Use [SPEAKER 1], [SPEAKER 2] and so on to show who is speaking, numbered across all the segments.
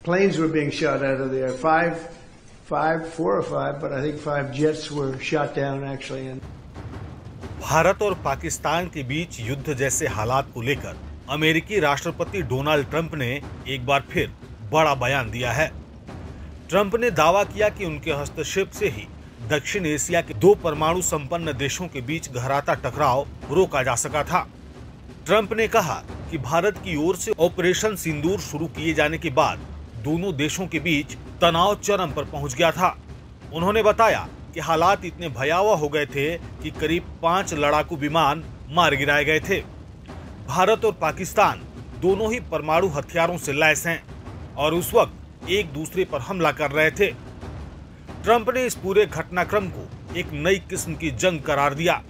[SPEAKER 1] planes were being shot out of the air. Four or five, but I think 5 jets were shot down actually.
[SPEAKER 2] Bharat और पाकिस्तान के बीच युद्ध जैसे हालात को लेकर अमेरिकी राष्ट्रपति डोनाल्ड ट्रंप ने एक बार फिर बड़ा बयान दिया है। ट्रंप ने दावा किया कि उनके हस्तक्षेप से ही दक्षिण एशिया के 2 परमाणु संपन्न देशों के बीच गहराता टकराव रोका जा सका था। ट्रंप ने कहा कि भारत की ओर से ऑपरेशन सिंदूर शुरू किए जाने के बाद दोनों देशों के बीच तनाव चरम पर पहुंच गया था। उन्होंने बताया कि हालात इतने भयावह हो गए थे कि करीब 5 लड़ाकू विमान मार गिराए गए थे। भारत और पाकिस्तान दोनों ही परमाणु हथियारों से लैस हैं और उस वक्त एक दूसरे पर हमला कर रहे थे। ट्रंप ने इस पूरे घटनाक्रम को एक नई किस्म की जंग करार दिया।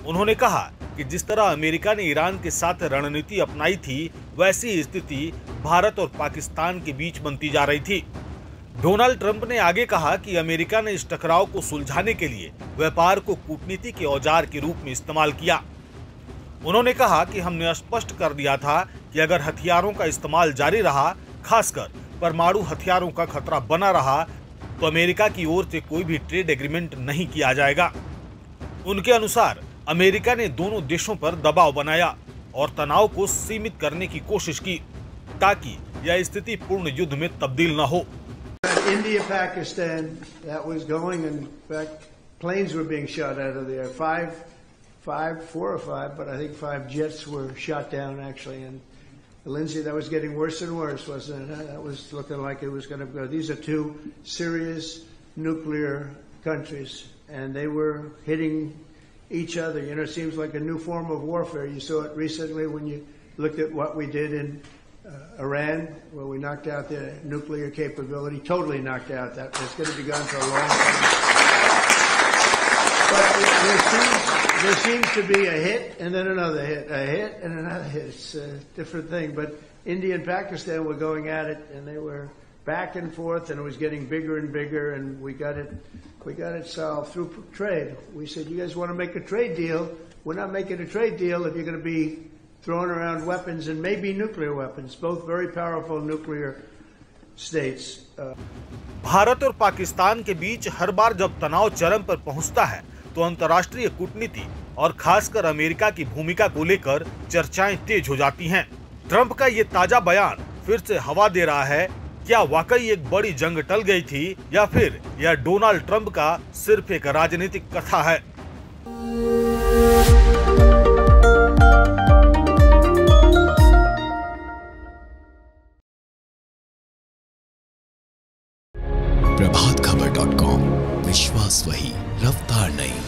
[SPEAKER 2] उन्होंने कहा कि जिस तरह अमेरिका ने ईरान के साथ रणनीति अपनाई थी, वैसी स्थिति भारत और पाकिस्तान के बीच बनती जा रही थी। डोनाल्ड ट्रंप ने आगे कहा कि अमेरिका ने इस टकराव को सुलझाने के लिए व्यापार को कूटनीति के औजार के रूप में इस्तेमाल किया। उन्होंने कहा कि हमने स्पष्ट कर दिया था कि अगर हथियारों का इस्तेमाल जारी रहा, खासकर परमाणु हथियारों का खतरा बना रहा, तो अमेरिका की ओर से कोई भी ट्रेड एग्रीमेंट नहीं किया जाएगा। उनके अनुसार अमेरिका ने दोनों देशों पर दबाव बनाया और तनाव को सीमित करने की कोशिश की ताकि यह स्थिति पूर्ण युद्ध में तब्दील न हो।
[SPEAKER 1] India, Pakistan, that was going. In fact, planes were being shot out of the air. Four or five, but I think 5 jets were shot down actually. And Lindsay, that was getting worse and worse, wasn't it? That was looking like it was going to go. These are 2 serious nuclear countries, and they were hitting each other. You know, it seems like a new form of warfare. You saw it recently when you looked at what we did in Iran, where we knocked out their nuclear capability, totally knocked out. That it's going to be gone for a long time. But there seems to be a hit and then another hit, a hit and another hit. It's a different thing. But India and Pakistan were going at it, and they were back and forth, and it was getting bigger and bigger. And we got it solved through trade. We said, you guys want to make a trade deal? We're not making a trade deal if you're going to be throwing around weapons and maybe nuclear weapons, both very powerful nuclear states.
[SPEAKER 2] Bharat और पाकिस्तान के बीच हर बार जब तनाव चरम पर पहुंचता है, तो अंतर्राष्ट्रीय कूटनीति और खासकर अमेरिका की भूमिका को लेकर चर्चाएं तेज हो जाती हैं। ट्रंप का ये ताजा बयान फिर से हवा दे रहा है। क्या वाकई एक बड़ी जंग टल गई थी, या फिर यह डोनाल्ड ट्रंप का सिर्फ एक राजनीतिक कथा है?
[SPEAKER 3] प्रभातखबर.com, विश्वास वही, रफ्तार नहीं।